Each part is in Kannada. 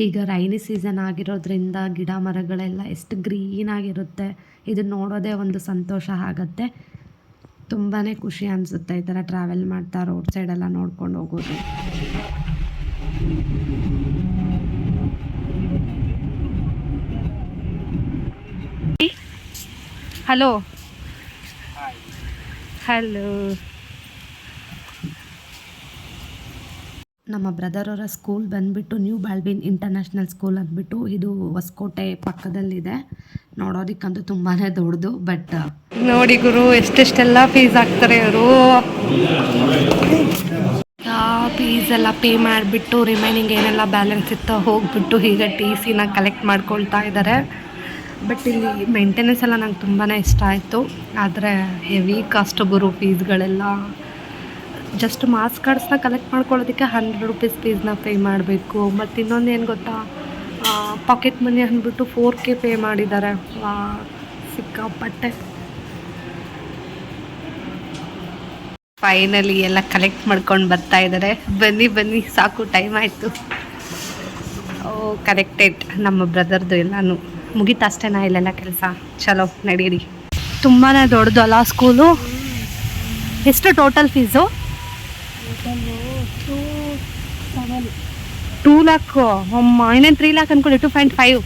ಈಗ ರೈನಿ ಸೀಸನ್ ಆಗಿರೋದ್ರಿಂದ ಗಿಡ ಮರಗಳೆಲ್ಲ ಎಷ್ಟು ಗ್ರೀನಾಗಿರುತ್ತೆ. ಇದನ್ನ ನೋಡೋದೇ ಒಂದು ಸಂತೋಷ ಆಗುತ್ತೆ. ತುಂಬಾ ಖುಷಿ ಅನಿಸುತ್ತೆ ಈ ಥರ ಟ್ರಾವೆಲ್ ಮಾಡ್ತಾ ರೋಡ್ ಸೈಡೆಲ್ಲ ನೋಡ್ಕೊಂಡು ಹೋಗೋದು. ಹಲೋ ಹಲೋ ನಮ್ಮ ಬ್ರದರ್ ಅವರ ಸ್ಕೂಲ್ ಬಂದುಬಿಟ್ಟು ನ್ಯೂ ಬಾಲ್ಬಿನ್ ಇಂಟರ್ನ್ಯಾಷನಲ್ ಸ್ಕೂಲ್ ಅಂದ್ಬಿಟ್ಟು ಇದು ಹೊಸಕೋಟೆ ಪಕ್ಕದಲ್ಲಿದೆ. ನೋಡೋದಕ್ಕಂತೂ ತುಂಬಾ ದೊಡ್ಡದು. ಬಟ್ ನೋಡಿ ಗುರು ಎಷ್ಟೆಷ್ಟೆಲ್ಲ ಫೀಸ್ ಹಾಕ್ತಾರೆ ಇವರು. ಫೀಸ್ ಎಲ್ಲ ಪೇ ಮಾಡಿಬಿಟ್ಟು ರಿಮೈನಿಂಗ್ ಏನೆಲ್ಲ ಬ್ಯಾಲೆನ್ಸ್ ಇತ್ತೋ ಹೋಗ್ಬಿಟ್ಟು ಈಗ TCನ ಕಲೆಕ್ಟ್ ಮಾಡ್ಕೊಳ್ತಾ ಇದ್ದಾರೆ. ಬಟ್ ಇಲ್ಲಿ ಮೇಂಟೆನೆನ್ಸ್ ಎಲ್ಲ ನಂಗೆ ತುಂಬಾ ಇಷ್ಟ ಆಯಿತು. ಆದರೆ ಹೆವಿ ಕಾಸ್ಟ್ ಗುರು ಫೀಸ್ಗಳೆಲ್ಲ. ಜಸ್ಟ್ ಮಾರ್ಕ್ಸ್ ಕಾರ್ಡ್ಸ್ನ ಕಲೆಕ್ಟ್ ಮಾಡ್ಕೊಳ್ಳೋದಕ್ಕೆ 100 ರೂಪೀಸ್ ಫೀಸ್ನ ಪೇ ಮಾಡಬೇಕು. ಮತ್ತು ಇನ್ನೊಂದು ಏನು ಗೊತ್ತಾ, ಪಾಕೆಟ್ ಮನಿ ಅಂದ್ಬಿಟ್ಟು 4K ಪೇ ಮಾಡಿದ್ದಾರೆ. ಸಿಕ್ಕಾಪಟ್ಟೆ. ಫೈನಲಿ ಎಲ್ಲ ಕಲೆಕ್ಟ್ ಮಾಡ್ಕೊಂಡು ಬರ್ತಾ ಇದ್ದಾರೆ. ಬನ್ನಿ ಸಾಕು, ಟೈಮ್ ಆಯಿತು. ಕರೆಕ್ಟೆಡ್ ನಮ್ಮ ಬ್ರದರ್ದು ಎಲ್ಲನೂ ಮುಗೀತು ಅಷ್ಟೇನಾ ಇಲ್ಲೆಲ್ಲ ಕೆಲಸ. ಚಲೋ ನಡೀರಿ. ತುಂಬಾ ದೊಡ್ಡದು ಅಲ್ಲ ಸ್ಕೂಲು. ಎಷ್ಟು ಟೋಟಲ್ ಫೀಸು? 2 lakh. ಅಮ್ಮ ಇನ್ನೇನು 3 lakh ಅನ್ಕೊಳ್ಳಿ. 2.5.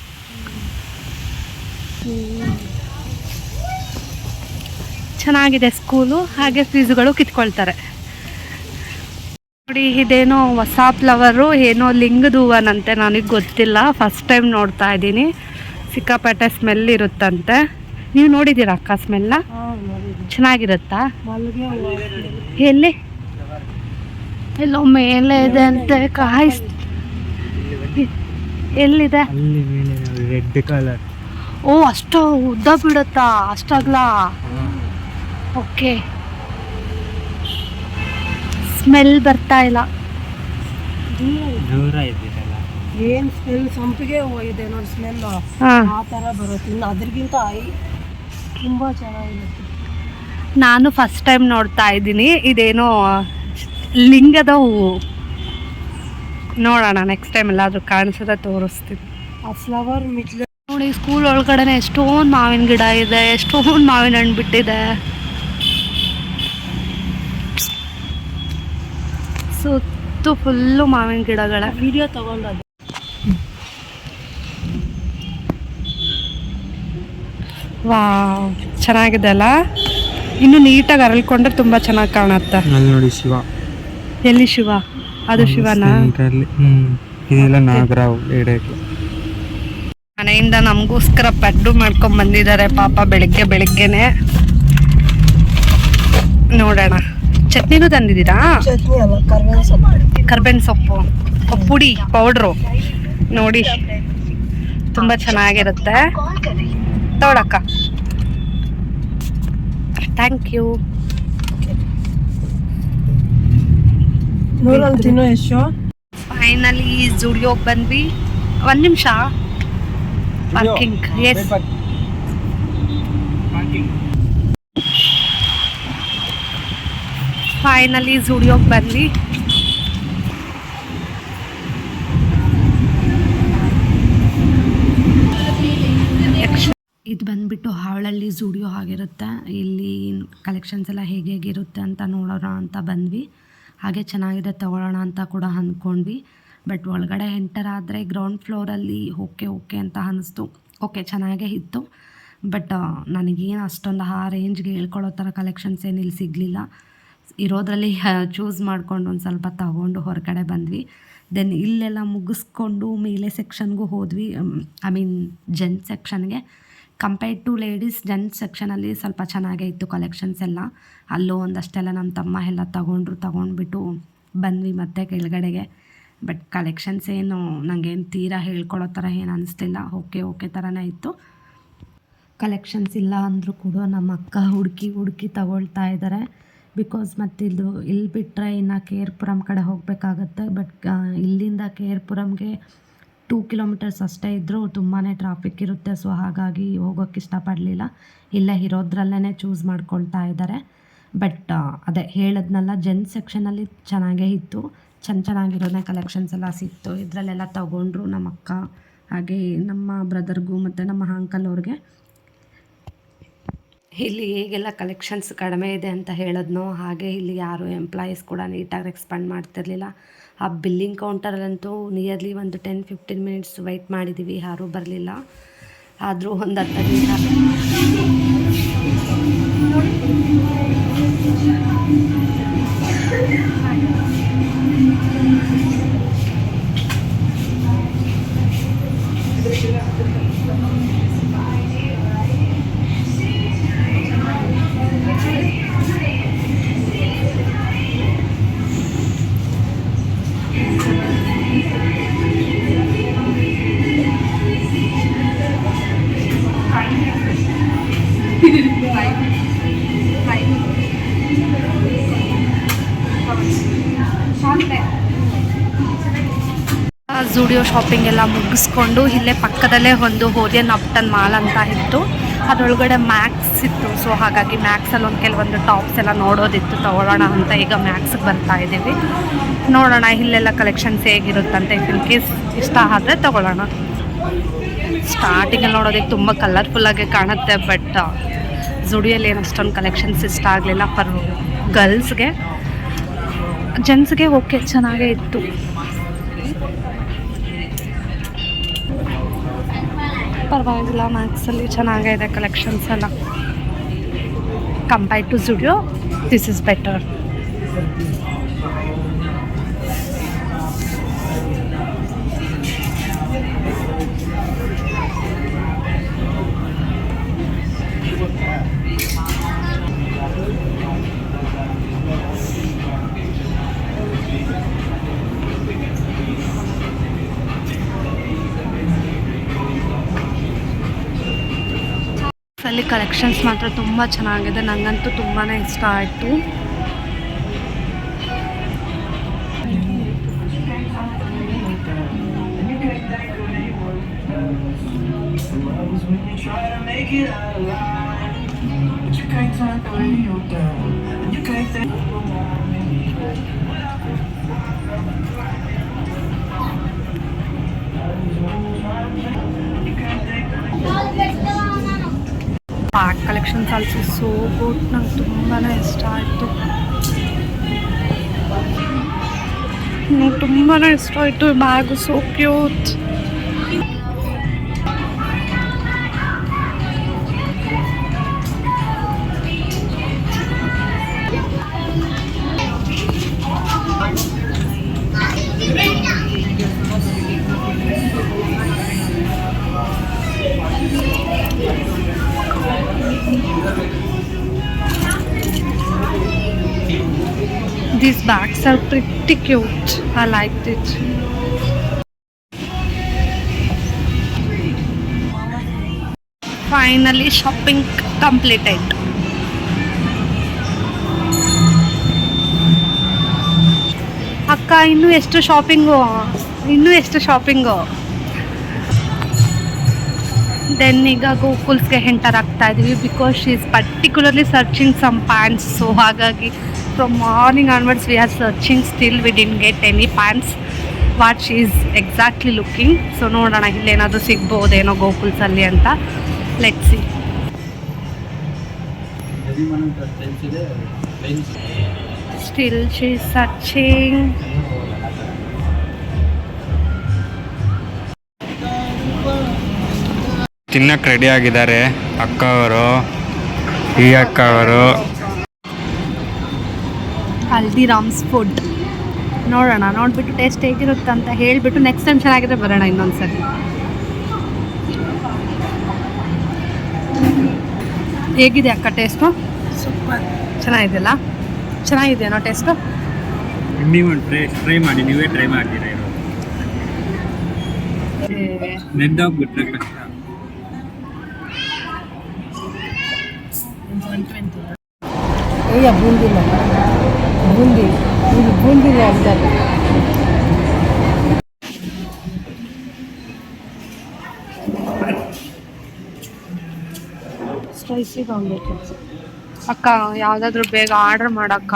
ಚೆನ್ನಾಗಿದೆ ಸ್ಕೂಲು. ಹಾಗೆ ಫೀಸುಗಳು ಕಿತ್ಕೊಳ್ತಾರೆ ನೋಡಿ. ಇದೇನೋ ಹೊಸ ಫ್ಲವರು, ಏನೋ ಲಿಂಗದ ಹೂವನಂತೆ, ನನಗೆ ಗೊತ್ತಿಲ್ಲ. ಫಸ್ಟ್ ಟೈಮ್ ನೋಡ್ತಾ ಇದ್ದೀನಿ. ಸಿಕ್ಕಾಪಟ್ಟೆ ಸ್ಮೆಲ್ ಇರುತ್ತಂತೆ. ನೀವು ನೋಡಿದ್ದೀರಾ ಅಕ್ಕ ಸ್ಮೆಲ್ಲ? ಚೆನ್ನಾಗಿರುತ್ತಾ? ಎಲ್ಲಿ? ಎಲ್ಲೋ ಮೇಲೆ ಇದೆ ಅಂತೆ. ಎಲ್ಲಿದೆ? Red colour. ಓ, ಅಷ್ಟು ಉದ್ದ ಬಿಡುತ್ತಾ? ಅಷ್ಟಾಗ್ಲ? ಓಕೆ. ಸ್ಮೆಲ್ ಬರ್ತಾ ಇಲ್ಲ. ದೂರ ಇದ್ದೀರಲ್ಲ. ಏನು ಸ್ಮೆಲ್? ಸಂಪಿಗೆ ಹೂವು ಇದೆ ನೋಡಿ ಸ್ಮೆಲ್. ಆ ಥರ ಬರುತ್ತೆ. ಇನ್ನು ಅದ್ರಿಗಿಂತ ತುಂಬ ಚೆನ್ನಾಗಿರುತ್ತೆ. ನಾನು ಫಸ್ಟ್ ಟೈಮ್ ನೋಡ್ತಾ ಇದ್ದೀನಿ. ಇದೇನೋ ಲಿಂಗದ ಹೂವು. ನೋಡೋಣ ನೆಕ್ಸ್ಟ್ ಟೈಮ್ ಎಲ್ಲಾದರೂ ಕಾಣಿಸಿದ್ರೆ ತೋರಿಸ್ತೀನಿ. ಆ ಫ್ಲವರ್ ಮಿಟ್ಲೆ ನೋಡಿ. ಸ್ಕೂಲ್ ಒಳಗಡೆ ಎಷ್ಟೊಂದು ಮಾವಿನ ಗಿಡ ಇದೆ, ಎಷ್ಟೊಂದು ಮಾವಿನ ಹಣ್ಣು ಬಿಟ್ಟಿದೆ. ಸುತ್ತು ಫುಲ್ಲು ಮಾವಿನ ಗಿಡಗಳ. ವಿಡಿಯೋ ತಗೊಂಡದ್ದು. ವಾವ್, ಚೆನ್ನಾಗಿದೆ ಅಲ್ಲ? ಇನ್ನು ನೀಟಾಗಿ ಅರಳ್ಕೊಂಡ್ರೆ ತುಂಬ ಚೆನ್ನಾಗಿ ಕಾಣುತ್ತೆ. ಅಲ್ಲಿ ನೋಡಿ ಶಿವ. ಎಲ್ಲಿ ಶಿವ? ಅದು ಶಿವನ? ಇದೆಲ್ಲ ನಾಗರಾವ್ ಎಡೆಗೆ. ಮನೆಯಿಂದ ನಮಗೋಸ್ಕರ ಪಡ್ಡು ಮಾಡ್ಕೊಂಡ್ ಬಂದಿದ್ದಾರೆ ಪಾಪ. ಬೆಳಗ್ಗೆನೆ ನೋಡೋಣ. ಚಟ್ನಿನೂ ತಂದಿದ್ದೀರಾ? ಚಟ್ನಿ ಅಲ್ಲ, ಕರ್ಬೇವಿನ ಸೊಪ್ಪು. ಕರ್ಬೇವಿನ ಸೊಪ್ಪು ಪುಡಿ ಪೌಡ್ರು. ನೋಡಿ ತುಂಬ ಚೆನ್ನಾಗಿರುತ್ತೆ. ತಗೊಳಕ್ಕ. Thank you. ತಿನ್ನೋ ಎಷ್ಟು? ಫೈನಲಿ ಜುಡಿಯೋಗೆ ಬಂದ್ವಿ. 1 ನಿಮಿಷ ಪಾರ್ಕಿಂಗ್. ಎಸ್, ಫೈನಲಿ ಜುಡಿಯೋಗೆ ಬಂದ್ವಿ. ಇದು ಬಂದುಬಿಟ್ಟು ಹಾವಳಲ್ಲಿ ಜುಡಿಯೋ ಆಗಿರುತ್ತೆ. ಇಲ್ಲಿ ಕಲೆಕ್ಷನ್ಸ್ ಎಲ್ಲ ಹೇಗಿರುತ್ತೆ ಅಂತ ನೋಡೋಣ ಅಂತ ಬಂದ್ವಿ. ಹಾಗೆ ಚೆನ್ನಾಗಿದೆ ತಗೊಳ್ಳೋಣ ಅಂತ ಕೂಡ ಅಂದ್ಕೊಂಡ್ವಿ. ಬಟ್ ಒಳಗಡೆ ಎಂಟರ್ ಆದರೆ ಗ್ರೌಂಡ್ ಫ್ಲೋರಲ್ಲಿ ಓಕೆ ಅಂತ ಅನ್ನಿಸ್ತು. ಓಕೆ, ಚೆನ್ನಾಗೇ ಇತ್ತು. ಬಟ್ ನನಗೇನು ಅಷ್ಟೊಂದು ಆ ರೇಂಜ್ಗೆ ಹೇಳ್ಕೊಳ್ಳೋ ಥರ ಕಲೆಕ್ಷನ್ಸ್ ಏನು ಇಲ್ಲಿ ಸಿಗಲಿಲ್ಲ. ಇರೋದ್ರಲ್ಲಿ ಚೂಸ್ ಮಾಡ್ಕೊಂಡು ಒಂದು ಸ್ವಲ್ಪ ತಗೊಂಡು ಹೊರಗಡೆ ಬಂದ್ವಿ. ದೆನ್ ಇಲ್ಲೆಲ್ಲ ಮುಗಿಸ್ಕೊಂಡು ಮೇಲೆ ಸೆಕ್ಷನ್ಗೂ ಹೋದ್ವಿ. ಐ ಮೀನ್ ಜೆಂಟ್ಸ್ ಸೆಕ್ಷನ್ಗೆ. ಕಂಪೇರ್ಡ್ ಟು ಲೇಡೀಸ್ ಜೆಂಟ್ಸ್ ಸೆಕ್ಷನಲ್ಲಿ ಸ್ವಲ್ಪ ಚೆನ್ನಾಗೇ ಇತ್ತು ಕಲೆಕ್ಷನ್ಸ್ ಎಲ್ಲ. ಅಲ್ಲೂ ಒಂದಷ್ಟೆಲ್ಲ ನಮ್ಮ ತಮ್ಮ ಎಲ್ಲ ತಗೊಂಡ್ಬಿಟ್ಟು ಬಂದ್ವಿ ಮತ್ತೆ ಕೆಳಗಡೆಗೆ. ಬಟ್ ಕಲೆಕ್ಷನ್ಸ್ ಏನು ನನಗೇನು ತೀರಾ ಹೇಳ್ಕೊಳ್ಳೋ ಥರ ಏನು ಅನ್ನಿಸ್ಲಿಲ್ಲ. ಓಕೆ ಥರನೇ ಇತ್ತು. ಕಲೆಕ್ಷನ್ಸ್ ಇಲ್ಲ ಅಂದರೂ ಕೂಡ ನಮ್ಮ ಅಕ್ಕ ಹುಡುಕಿ ತಗೊಳ್ತಾ ಇದ್ದಾರೆ. ಬಿಕಾಸ್ ಮತ್ತಿದು ಇಲ್ಲಿ ಬಿಟ್ಟರೆ ಇನ್ನು KR Puram ಕಡೆ ಹೋಗಬೇಕಾಗತ್ತೆ. ಬಟ್ ಇಲ್ಲಿಂದ KR Puramಗೆ 2 ಕಿಲೋಮೀಟರ್ಸ್ ಅಷ್ಟೇ ಇದ್ದರೂ ತುಂಬಾ ಟ್ರಾಫಿಕ್ ಇರುತ್ತೆ. ಸೊ ಹಾಗಾಗಿ ಹೋಗೋಕ್ಕೆ ಇಷ್ಟಪಡಲಿಲ್ಲ. ಇಲ್ಲೇ ಇರೋದ್ರಲ್ಲೇ ಚೂಸ್ ಮಾಡ್ಕೊಳ್ತಾ ಇದ್ದಾರೆ. ಬಟ್ ಅದೇ ಹೇಳಿದ್ನಲ್ಲ ಜೆಂಟ್ಸ್ ಸೆಕ್ಷನಲ್ಲಿ ಚೆನ್ನಾಗೇ ಇತ್ತು, ಚೆನ್ನಾಗಿರೋದೇ ಕಲೆಕ್ಷನ್ಸ್ ಎಲ್ಲ ಸಿಕ್ತು. ಇದರಲ್ಲೆಲ್ಲ ತೊಗೊಂಡ್ರು ನಮ್ಮ ಅಕ್ಕ, ಹಾಗೆ ನಮ್ಮ ಬ್ರದರ್ಗೂ ಮತ್ತು ನಮ್ಮ ಅಂಕಲ್ ಅವ್ರಿಗೆ. ಇಲ್ಲಿ ಹೇಗೆಲ್ಲ ಕಲೆಕ್ಷನ್ಸ್ ಕಡಿಮೆ ಇದೆ ಅಂತ ಹೇಳಿದ್ನೋ ಹಾಗೆ ಇಲ್ಲಿ ಯಾರು ಎಂಪ್ಲಾಯೀಸ್ ಕೂಡ ನೀಟಾಗಿ ರೆಸ್ಪಾಂಡ್ ಮಾಡ್ತಿರ್ಲಿಲ್ಲ. ಆ ಬಿಲ್ಲಿಂಗ್ ಕೌಂಟರಲ್ಲಂತೂ ನಿಯರ್ಲಿ ಒಂದು 10-15 ಮಿನಿಟ್ಸ್ ವೆಯ್ಟ್ ಮಾಡಿದ್ದೀವಿ, ಯಾರೂ ಬರಲಿಲ್ಲ. ಆದರೂ ಒಂದು 10 ನಿಮಿಷ ಝೂಡಿಯೋ ಶಾಪಿಂಗ್ ಎಲ್ಲ ಮುಗಿಸ್ಕೊಂಡು ಇಲ್ಲೇ ಪಕ್ಕದಲ್ಲೇ ಒಂದು ಓರಿಯನ್ ಅಪ್ಟನ್ ಮಾಲ್ ಅಂತ ಇತ್ತು, ಅದರೊಳಗಡೆ ಮ್ಯಾಕ್ಸ್ ಇತ್ತು. ಸೊ ಹಾಗಾಗಿ ಮ್ಯಾಕ್ಸಲ್ಲಿ ಒಂದು ಕೆಲವೊಂದು ಟಾಪ್ಸ್ ಎಲ್ಲ ನೋಡೋದಿತ್ತು, ತೊಗೊಳ್ಳೋಣ ಅಂತ ಈಗ ಮ್ಯಾಕ್ಸ್ಗೆ ಬರ್ತಾ ಇದ್ದೀವಿ. ನೋಡೋಣ ಇಲ್ಲೆಲ್ಲ ಕಲೆಕ್ಷನ್ಸ್ ಹೇಗಿರುತ್ತಂತೆ, ಇಫ್ ಇನ್ ಕೇಸ್ ಇಷ್ಟ ಆದರೆ ತೊಗೊಳ್ಳೋಣ. ಸ್ಟಾರ್ಟಿಂಗಲ್ಲಿ ನೋಡೋದಕ್ಕೆ ತುಂಬ ಕಲರ್ಫುಲ್ಲಾಗಿ ಕಾಣುತ್ತೆ, ಬಟ್ ಝೂಡಿಯೋಲ್ಲಿ ಏನು ಅಷ್ಟೊಂದು ಕಲೆಕ್ಷನ್ಸ್ ಇಷ್ಟ ಆಗಲಿಲ್ಲ. ಫರ್ ಗರ್ಲ್ಸ್ಗೆ, ಜೆಂಟ್ಸ್ಗೆ ಓಕೆ ಚೆನ್ನಾಗೇ ಇತ್ತು. ಪರವಾಗಿಲ್ಲ, ಮ್ಯಾಕ್ಸಲ್ಲಿ ಚೆನ್ನಾಗೇ ಇದೆ ಕಲೆಕ್ಷನ್ಸ್ ಎಲ್ಲ. Compared to Zudio this is better. ಅಲ್ಲಿ ಕಲೆಕ್ಷನ್ಸ್ ಮಾತ್ರ ತುಂಬ ಚೆನ್ನಾಗಿದೆ, ನನಗಂತೂ ತುಂಬಾ ಇಷ್ಟ ಆಯಿತು. Bag collections also so good, ನಂಗೆ ತುಂಬಾ ಇಷ್ಟ ಆಯಿತು. ತುಂಬಾ ಇಷ್ಟ ಆಯಿತು bag, so cute. These bags are pretty cute. I liked it. Finally shopping completed. ಅಕ್ಕ ಇನ್ನೂ ಎಷ್ಟು ಶಾಪಿಂಗು. ದೆನ್ ಈಗ ಗೋಕುಲ್ಸ್ಗೆ ಎಂಟರ್ ಆಗ್ತಾ ಇದ್ದೀವಿ, because she is particularly searching some pants. So ಹಾಗಾಗಿ from morning onwards we are searching, still we didn't get any pants what she is exactly looking. So ನೋಡೋಣ ಇಲ್ಲೇನಾದರೂ ಸಿಗ್ಬೋದೇನೋ ಗೋಕುಲ್ಸಲ್ಲಿ ಅಂತ. Let's see. Still she is searching. ತಿನ್ನಕ್ಕೆ ರೆಡಿ ಆಗಿದ್ದಾರೆ ಅಕ್ಕ ಅವರು, ಈ ಅಕ್ಕ ಅವರು. ಹಲ್ದಿರಾಮ್ಸ್ ಫುಡ್ ನೋಡೋಣ, ನೋಡಿಬಿಟ್ಟು ಟೇಸ್ಟ್ ಹೇಗಿರುತ್ತೆ ಅಂತ ಹೇಳಿಬಿಟ್ಟು ನೆಕ್ಸ್ಟ್ ಟೈಮ್ ಚೆನ್ನಾಗಿದ್ರೆ ಬರೋಣ ಇನ್ನೊಂದ್ಸರಿ. ಹೇಗಿದೆ ಅಕ್ಕ ಟೇಸ್ಟು? ಸೂಪರ್, ಚೆನ್ನಾಗಿದೆಯಲ್ಲ? ಚೆನ್ನಾಗಿದೆಯೇನೋ ಟೇಸ್ಟು? ನೀವು ಟ್ರೈ ಮಾಡಿ, ನೀವೇ ಟ್ರೈ ಮಾಡ್ತೀರಾ? ನೆದ್ದೋಗ್ಬಿಟ್ರೆ ಕಷ್ಟ. ಬೂಂದಿಲ್ಲ, ಬೂಂದಿನೇ ಅಂತಾರೆ. ಸ್ಪೈಸಿ ಆಮ್ಲೆಟ್ ಅಕ್ಕ ಯಾವುದಾದ್ರೂ ಬೇಗ ಆರ್ಡರ್ ಮಾಡಕ್ಕ.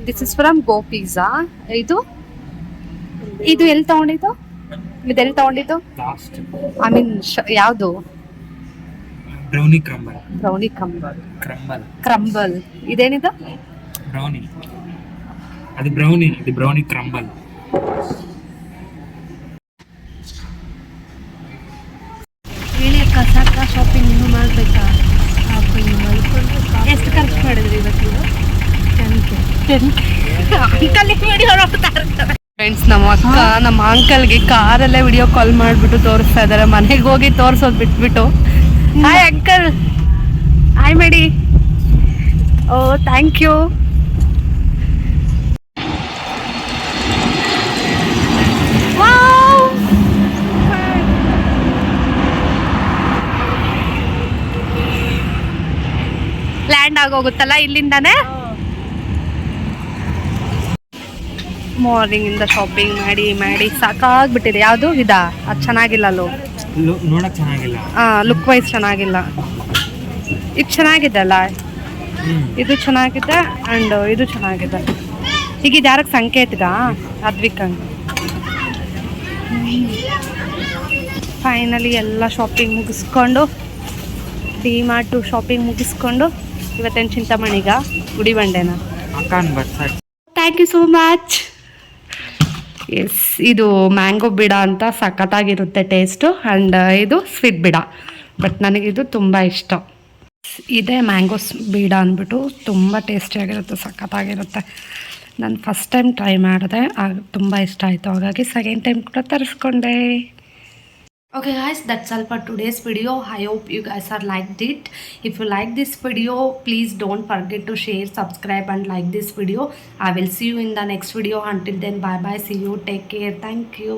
This is from go pizza. ಇದು ಎಲ್ಲಿ ತಗೊಂಡಿದ್ದು? ಇದೆಲ್ಲಿ ತಗೊಂಡಿದ್ದು? ಐ ಮೀನ್ ಯಾವುದು? Brownie crumble. Brownie crumble. ಇದೇನಿದು? ಬ್ರೌನಿ. ಅದು ಬ್ರೌನಿ, ಇದು ಬ್ರೌನಿ ಕ್ರಂಬಲ್. ಹೇಳಿ ಅಕ್ಕ, ಸಾಕ ಶಾಪಿಂಗ್ ಇನ್ನೂ ಮಾಡಬೇಕಾ? ಎಷ್ಟು ಖರ್ಚು ಮಾಡಿದ್ರಿ ಇವತ್ತು ನೀವು? 10K. ಫ್ರೆಂಡ್ಸ್, ನಮ್ಮ ಅಕ್ಕ ನಮ್ಮ ಅಂಕಲ್ಗೆ ಕಾರಲ್ಲೇ ವಿಡಿಯೋ ಕಾಲ್ ಮಾಡಿಬಿಟ್ಟು ತೋರಿಸ್ತಾ ಇದ್ದಾರೆ. ಮನೆಗೆ ಹೋಗಿ ತೋರಿಸೋದು ಬಿಟ್ಬಿಟ್ಟು. ಹಾಯ್ ಅಂಕಲ್, ಹಾಯ್ ಮಾಡಿ. ಓ ಥ್ಯಾಂಕ್ ಯು. ಲ್ಯಾಂಡ್ ಆಗೋಗುತ್ತಲ್ಲ ಇಲ್ಲಿಂದಾನೆ. ಮಾರ್ನಿಂಗ್ ಇಂದ ಶಾಪಿಂಗ್ ಮಾಡಿ ಸಾಕಾಗ್ಬಿಟ್ಟಿದೆ. ಯಾವುದು ಇದಾ? ಅದು ಚೆನ್ನಾಗಿಲ್ಲ ಅಲ್ಲೋ, ನೋಡಕ್ ಚೆನ್ನಾಗಿಲ್ಲ. ಲುಕ್ ವೈಸ್ ಚೆನ್ನಾಗಿಲ್ಲ. ಇದು ಚೆನ್ನಾಗಿದೆ ಅಲ್ಲ, ಇದು ಚೆನ್ನಾಗಿದೆ ಆ್ಯಂಡ್ ಇದು ಚೆನ್ನಾಗಿದೆ. ಈಗ ಇದು ಯಾರಕ್ಕೆ ಸಂಕೇತ್ಗ? ಅದ್ವಿಕಂಗ್. ಫೈನಲಿ ಎಲ್ಲ ಶಾಪಿಂಗ್ ಮುಗಿಸ್ಕೊಂಡು, ಡಿ-ಮಾರ್ಟು ಶಾಪಿಂಗ್ ಮುಗಿಸ್ಕೊಂಡು ಇವತ್ತೇನು ಚಿಂತಾಮಣಿಗ ಗುಡಿಬಂಡೆನ. Thank you so much. Yes, ಇದು ಮ್ಯಾಂಗೋ ಬಿಡ ಅಂತ ಸಖತ್ತಾಗಿರುತ್ತೆ ಟೇಸ್ಟು. ಆ್ಯಂಡ್ ಇದು ಸ್ವೀಟ್ ಬಿಡ, ಬಟ್ ನನಗಿದು ತುಂಬ ಇಷ್ಟ. ಇದೇ ಮ್ಯಾಂಗೋಸ್ ಬೀಡ ಅಂದ್ಬಿಟ್ಟು ತುಂಬ ಟೇಸ್ಟಿಯಾಗಿರುತ್ತೆ, ಸಖತ್ತಾಗಿರುತ್ತೆ. ನಾನು ಫಸ್ಟ್ ಟೈಮ್ ಟ್ರೈ ಮಾಡಿದೆ, ಆಗ ತುಂಬ ಇಷ್ಟ ಆಯಿತು. ಹಾಗಾಗಿ ಸೆಕೆಂಡ್ ಟೈಮ್ ಕೂಡ ತರಿಸ್ಕೊಂಡೆ. Okay guys, that's all for today's video. I hope you guys are liked it. If you like this video, please don't forget to share, subscribe and like this video. I will see you in the next video. Until then, bye bye, see you, take care, thank you.